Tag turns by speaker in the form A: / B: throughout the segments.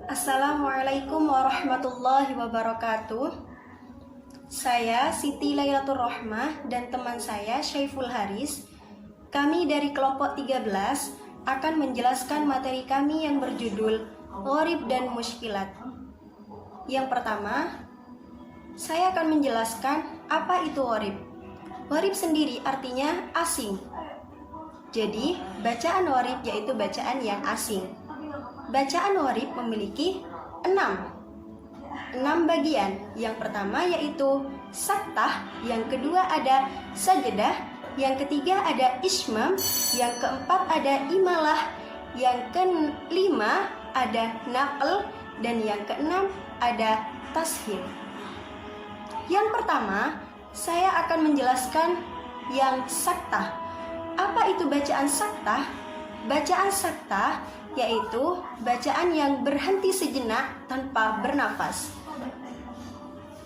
A: Assalamualaikum warahmatullahi wabarakatuh. Saya Siti Lailatul Rohmah dan teman saya Syaiful Haris. Kami dari kelompok 13 akan menjelaskan materi kami yang berjudul Gharib dan Mushkilat. Yang pertama, saya akan menjelaskan apa itu gharib. Gharib sendiri artinya asing. Jadi, bacaan gharib yaitu bacaan yang asing. Bacaan gharib memiliki 6 bagian. Yang pertama yaitu saktah, yang kedua ada sajadah, yang ketiga ada ismam, yang keempat ada imalah, yang kelima ada naql, dan yang keenam ada tashil. Yang pertama, saya akan menjelaskan yang saktah. Apa itu bacaan saktah? Bacaan saktah yaitu bacaan yang berhenti sejenak tanpa bernafas.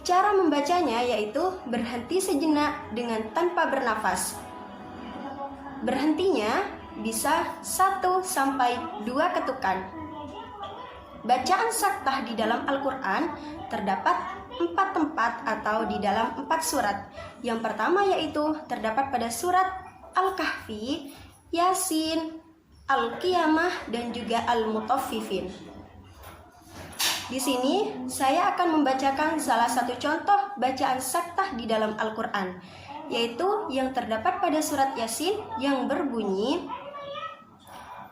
A: Cara membacanya yaitu berhenti sejenak dengan tanpa bernafas. Berhentinya bisa 1 sampai 2 ketukan. Bacaan saktah di dalam Al-Quran terdapat 4 tempat atau di dalam 4 surat. Yang pertama yaitu terdapat pada surat Al-Kahfi, Yasin, Al-Qiyamah, dan juga Al-Mutaffifin. Di sini saya akan membacakan salah satu contoh bacaan saktah di dalam Al-Quran, yaitu yang terdapat pada surat Yasin yang berbunyi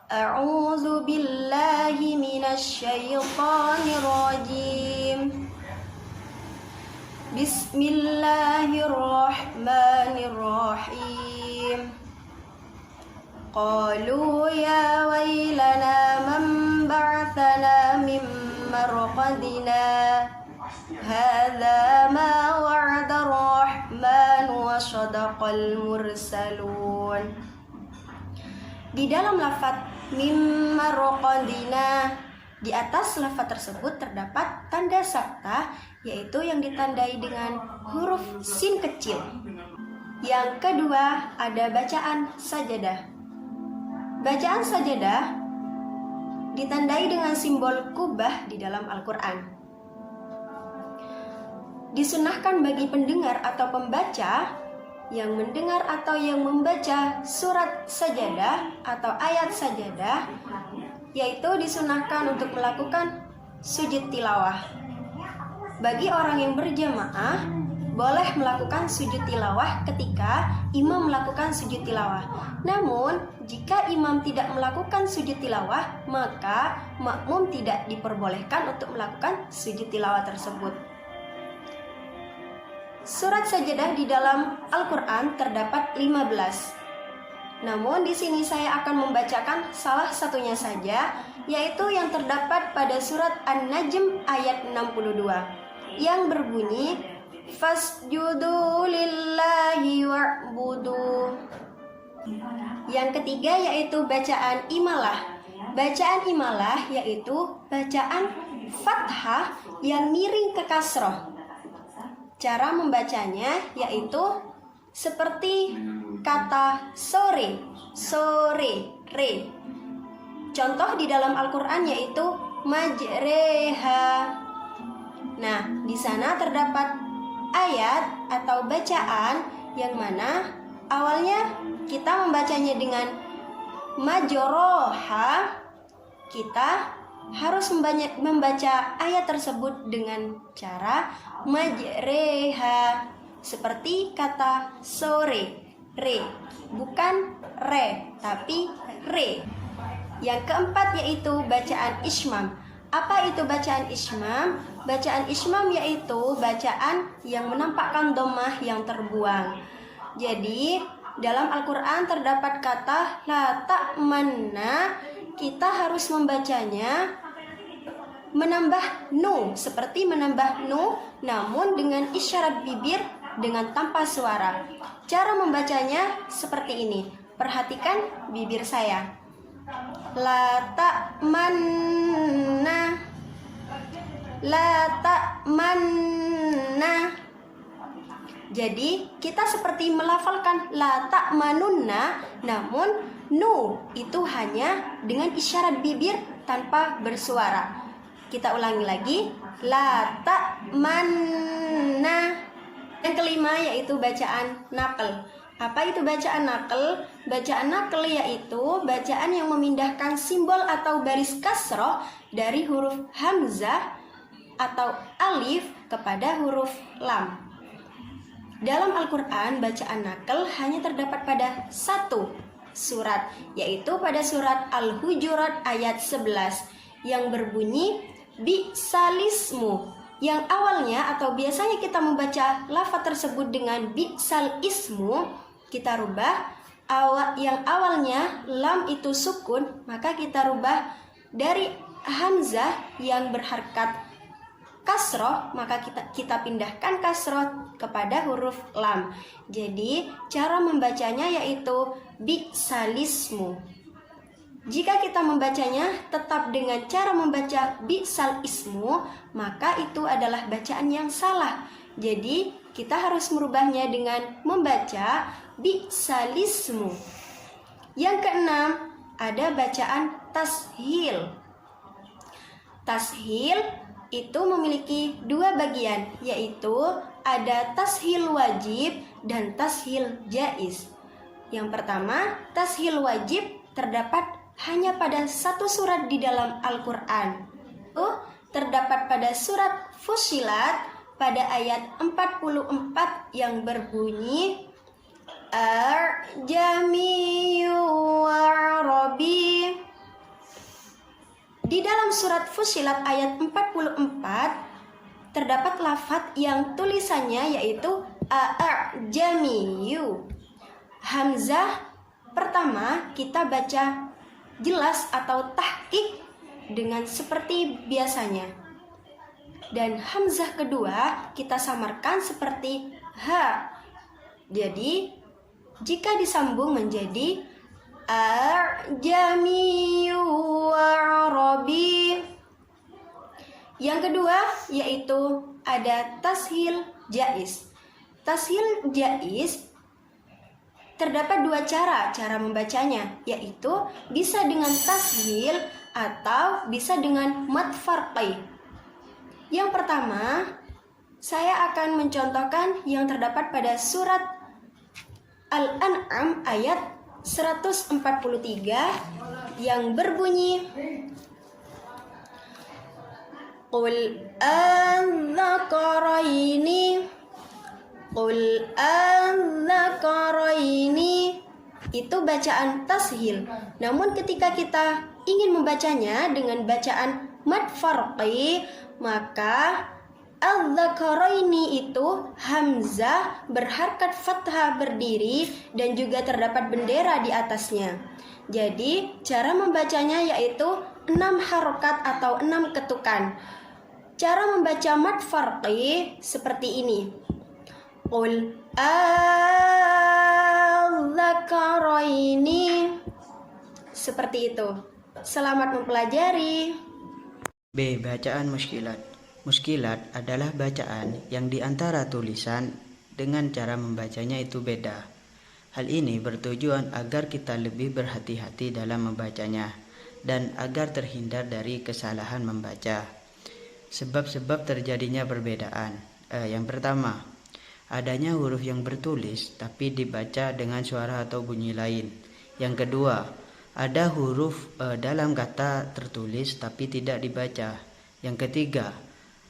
A: A'udzu billahi minasy syaithanir rajim. Bismillahirrahmanirrahim. Qalu ya wailana man ba'athana min marqadina hadza ma wa'ada ar-rahman wa sadaqal mursalun. Di dalam lafaz mim marqadina, di atas lafaz tersebut terdapat tanda saktah, yaitu yang ditandai dengan huruf sin kecil. Yang kedua ada bacaan sajadah. Bacaan sajadah ditandai dengan simbol kubah di dalam Al-Quran. Disunahkan bagi pendengar atau pembaca yang mendengar atau yang membaca surat sajadah atau ayat sajadah, yaitu disunahkan untuk melakukan sujud tilawah. Bagi orang yang berjamaah, boleh melakukan sujud tilawah ketika imam melakukan sujud tilawah. Namun, jika imam tidak melakukan sujud tilawah, maka makmum tidak diperbolehkan untuk melakukan sujud tilawah tersebut. Surat sajadah di dalam Al-Quran terdapat 15. Namun di sini saya akan membacakan salah satunya saja, yaitu yang terdapat pada surat An-Najm ayat 62 yang berbunyi fasjudu lillahi wa'budu. Yang ketiga yaitu bacaan imalah. Bacaan imalah yaitu bacaan fathah yang miring ke kasroh. Cara membacanya yaitu seperti kata sore, sore, re. Contoh di dalam Al-Quran yaitu majreha. Nah, di sana terdapat ayat atau bacaan yang mana awalnya kita membacanya dengan majroha. Kita harus membaca ayat tersebut dengan cara majreha, seperti kata sore, re, bukan re tapi re. Yang keempat yaitu bacaan ismam. Apa itu bacaan ismam? Bacaan ismam yaitu bacaan yang menampakkan dhammah yang terbuang. Jadi dalam Al-Quran terdapat kata la ta'manna, kita harus membacanya menambah nu, seperti menambah nu namun dengan isyarat bibir dengan tanpa suara. Cara membacanya seperti ini. Perhatikan bibir saya. La ta'manna, la ta'manna. Jadi kita seperti melafalkan la ta'manunna, namun nu itu hanya dengan isyarat bibir tanpa bersuara. Kita ulangi lagi. La ta'manna. Yang kelima yaitu bacaan naql. Apa itu bacaan naql? Bacaan naql yaitu bacaan yang memindahkan simbol atau baris kasroh dari huruf hamzah atau alif kepada huruf lam. Dalam Al-Quran, bacaan naql hanya terdapat pada satu surat, yaitu pada surat Al-Hujurat ayat 11 yang berbunyi bi'salismu. Yang awalnya atau biasanya kita membaca lafaz tersebut dengan bi'sal ismu, kita rubah yang awalnya lam itu sukun, maka kita rubah dari hamzah yang berharkat kasroh, maka kita pindahkan kasroh kepada huruf lam. Jadi cara membacanya yaitu bi'salismu. Jika kita membacanya tetap dengan cara membaca bi'sal ismu, maka itu adalah bacaan yang salah. Jadi kita harus merubahnya dengan membaca bi'salismu. Yang keenam, ada bacaan tashil. Tashil itu memiliki dua bagian, yaitu ada tashil wajib dan tashil jaiz. Yang pertama, tashil wajib terdapat hanya pada satu surat di dalam Al-Quran. Terdapat pada surat Fussilat pada ayat 44 yang berbunyi Ar-Jamiyyu Wa'arabi. Di dalam surat Fussilat ayat 44 terdapat lafaz yang tulisannya yaitu Ar-Jamiyyu. Hamzah pertama kita baca jelas atau tahqiq dengan seperti biasanya. Dan hamzah kedua kita samarkan seperti ha. Jadi jika disambung menjadi Ar-Jamiyyu Wa'arabi. Yang kedua yaitu ada tashil jaiz. Tashil jaiz terdapat dua cara membacanya, yaitu bisa dengan tashil atau bisa dengan mad farqi. Yang pertama, saya akan mencontohkan yang terdapat pada surat Al-An'am ayat 143 yang berbunyi Qul an-dzakaraini. Itu bacaan tashil. Namun ketika kita ingin membacanya dengan bacaan mad farqi, maka al-dzakaraini itu hamzah berharkat fathah berdiri dan juga terdapat bendera di atasnya. Jadi cara membacanya yaitu 6 harokat atau 6 ketukan. Cara membaca mad farqi seperti ini. Qul al-dzakaraini. Seperti itu. Selamat mempelajari.
B: B. Bacaan muskilat. Muskilat adalah bacaan yang di antara tulisan dengan cara membacanya itu beda. Hal ini bertujuan agar kita lebih berhati-hati dalam membacanya dan agar terhindar dari kesalahan membaca. Sebab-sebab terjadinya perbedaan. Yang pertama, adanya huruf yang bertulis tapi dibaca dengan suara atau bunyi lain. Yang kedua, ada huruf dalam kata tertulis tapi tidak dibaca. Yang ketiga,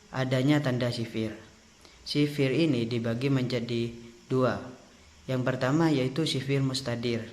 B: adanya tanda sifir. Sifir ini dibagi menjadi dua. Yang pertama yaitu sifir mustadir,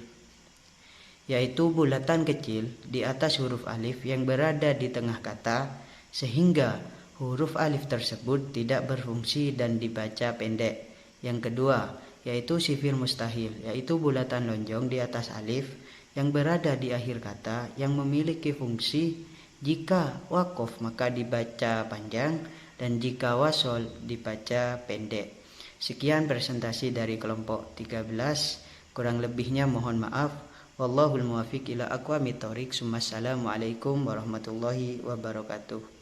B: yaitu bulatan kecil di atas huruf alif yang berada di tengah kata sehingga huruf alif tersebut tidak berfungsi dan dibaca pendek. Yang kedua yaitu sifir mustahil, yaitu bulatan lonjong di atas alif yang berada di akhir kata yang memiliki fungsi jika wakof maka dibaca panjang dan jika wasol dibaca pendek. Sekian presentasi dari kelompok 13, kurang lebihnya mohon maaf. Wallahul muwaffiq ila aqwamit thoriq. Assalamualaikum warahmatullahi wabarakatuh.